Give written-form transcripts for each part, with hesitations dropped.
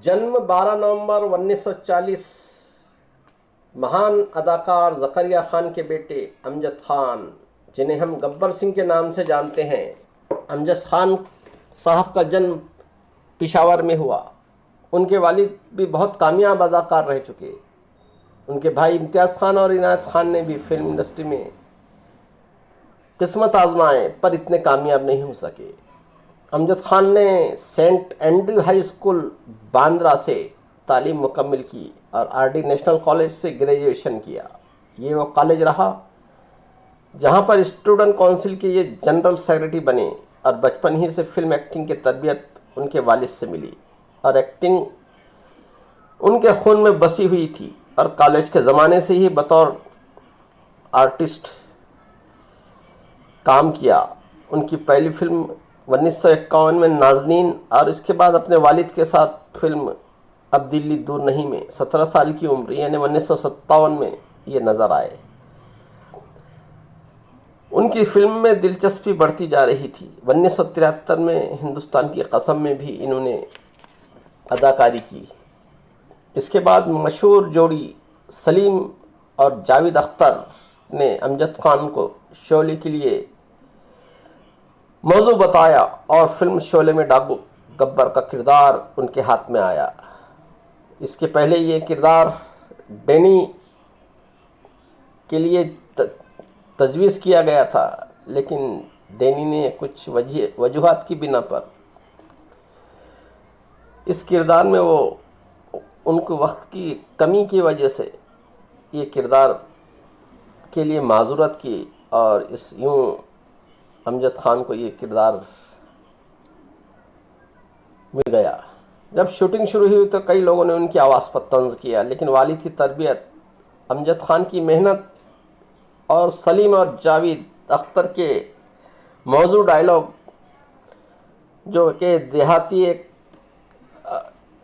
जन्म 12 नवंबर 1940। महान अदाकार ज़करिया खान के बेटे अमजद खान, जिन्हें हम गब्बर सिंह के नाम से जानते हैं। अमजद खान साहब का जन्म पेशावर में हुआ। उनके वालिद भी बहुत कामयाब अदाकार रह चुके। उनके भाई इम्तियाज़ खान और इनायत खान ने भी फिल्म इंडस्ट्री में किस्मत आजमाए, पर इतने कामयाब नहीं हो सके। अमजद खान ने saint Andrew high school Bandra से तालीम मुकम्मल की और आरडी नेशनल कॉलेज से ग्रेजुएशन किया। ये वो कॉलेज रहा जहाँ पर स्टूडेंट काउंसिल के ये जनरल सेक्रेटरी बने और बचपन ही से फिल्म एक्टिंग की तरबियत उनके वालिद से मिली और एक्टिंग उनके खून में बसी हुई थी और कॉलेज के ज़माने से ही बतौर आर्टिस्ट काम किया। उनकी पहली फिल्म 1951 में नाज़नीन और इसके बाद अपने वालिद के साथ फिल्म अब दिल्ली दूर नहीं में 17 साल की उम्र यानी 1957 में ये नज़र आए। उनकी फिल्म में दिलचस्पी बढ़ती जा रही थी। 1973 में हिंदुस्तान की कसम में भी इन्होंने अदाकारी की। इसके बाद मशहूर जोड़ी सलीम और जावेद अख्तर ने अमजद खान को शोले के लिए मौजू बताया और फिल्म शोले में डाकू गब्बर का किरदार उनके हाथ में आया। इसके पहले ये किरदार डैनी के लिए तजवीज़ किया गया था, लेकिन डैनी ने कुछ वजूहात की बिना पर इस किरदार में वो उनको वक्त की कमी की वजह से ये किरदार के लिए माजूरत की और इस यूँ अमजद खान को ये किरदार मिल गया। जब शूटिंग शुरू हुई तो कई लोगों ने उनकी आवाज़ पर तंज किया, लेकिन वालिद की तरबियत, अमजद खान की मेहनत और सलीम और जावेद अख्तर के मौजू डायलॉग जो कि देहाती एक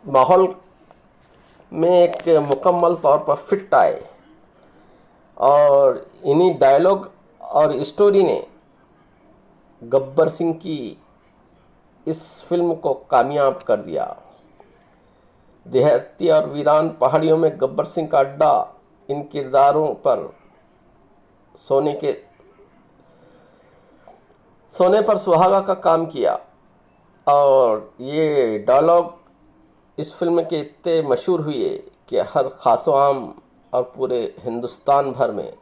माहौल में एक मुकम्मल तौर पर फिट आए और इन्हीं डायलॉग और स्टोरी ने गब्बर सिंह की इस फिल्म को कामयाब कर दिया। देहाती और वीरान पहाड़ियों में गब्बर सिंह का अड्डा इन किरदारों पर सोने पर सुहागा का काम किया और ये डायलॉग इस फिल्म के इतने मशहूर हुए कि हर खास व आम और पूरे हिंदुस्तान भर में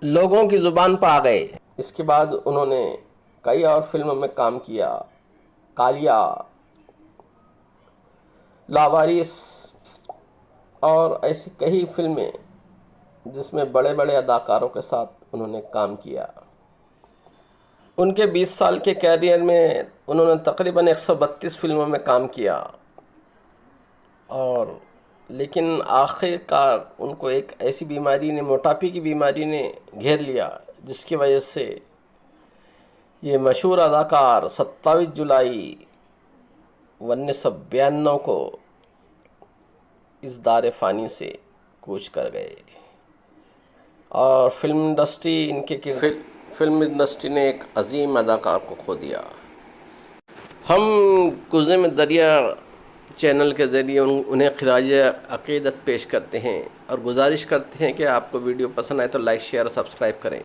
लोगों की ज़ुबान पर आ गए। इसके बाद उन्होंने कई और फिल्मों में काम किया, कालिया, लावारिस और ऐसी कई फिल्में जिसमें बड़े बड़े अदाकारों के साथ उन्होंने काम किया। उनके 20 साल के कैरियर में उन्होंने तकरीबन 132 फिल्मों में काम किया और लेकिन आखिरकार उनको एक ऐसी बीमारी ने, मोटापे की बीमारी ने घेर लिया, जिसकी वजह से ये मशहूर अदाकार 27 जुलाई 1992 को इस दार फ़ानी से कूच कर गए और फिल्म इंडस्ट्री ने एक अजीम अदाकार को खो दिया। हम गुज़े में दरिया चैनल के ज़रिए उन्हें खिराज अक़ीदत पेश करते हैं और गुजारिश करते हैं कि आपको वीडियो पसंद आए तो लाइक, शेयर और सब्सक्राइब करें।